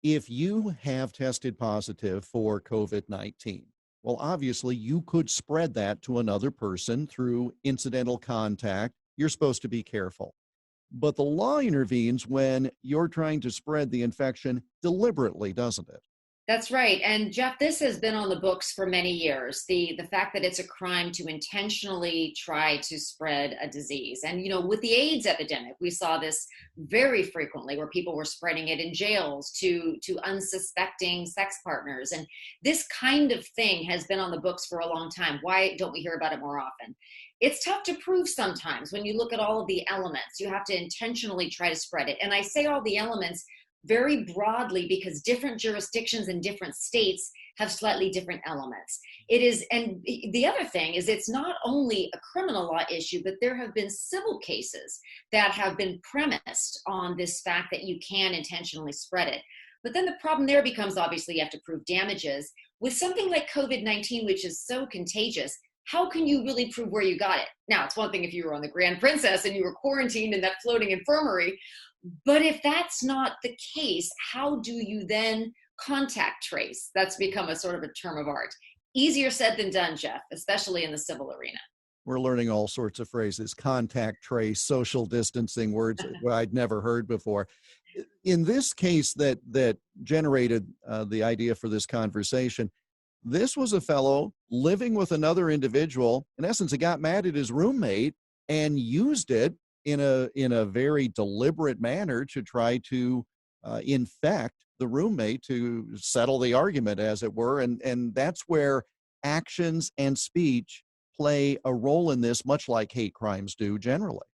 If you have tested positive for COVID-19, well, obviously you could spread that to another person through incidental contact. You're supposed to be careful. But the law intervenes when you're trying to spread the infection deliberately, doesn't it? That's right. And Jeff, this has been on the books for many years. The fact that it's a crime to intentionally try to spread a disease. And with the AIDS epidemic, we saw this very frequently where people were spreading it in jails to unsuspecting sex partners. And this kind of thing has been on the books for a long time. Why don't we hear about it more often? It's tough to prove sometimes when you look at all of the elements. You have to intentionally try to spread it. And I say all the elements very broadly because different jurisdictions in different states have slightly different elements. It is, and the other thing is it's not only a criminal law issue, but there have been civil cases that have been premised on this fact that you can intentionally spread it. But then the problem there becomes obviously you have to prove damages. With something like COVID-19, which is so contagious, how can you really prove where you got it? Now, it's one thing if you were on the Grand Princess and you were quarantined in that floating infirmary, but if that's not the case, how do you then contact trace? That's become a sort of a term of art. Easier said than done, Jeff, especially in the civil arena. We're learning all sorts of phrases, contact trace, social distancing, words that I'd never heard before. In this case that generated the idea for this conversation, this was a fellow living with another individual. In essence, he got mad at his roommate and used it in a very deliberate manner to try to infect the roommate to settle the argument, as it were. And that's where actions and speech play a role in this, much like hate crimes do generally.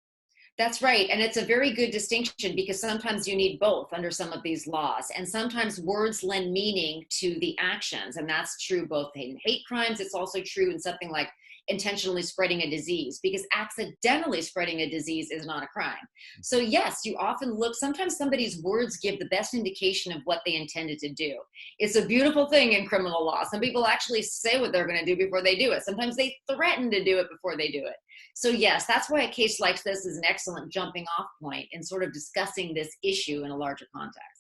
That's right. And it's a very good distinction because sometimes you need both under some of these laws. And sometimes words lend meaning to the actions. And that's true both in hate crimes. It's also true in something like intentionally spreading a disease, because accidentally spreading a disease is not a crime. So yes, you often look, sometimes somebody's words give the best indication of what they intended to do. It's a beautiful thing in criminal law. Some people actually say what they're going to do before they do it. Sometimes they threaten to do it before they do it. So yes, that's why a case like this is an excellent jumping off point in sort of discussing this issue in a larger context.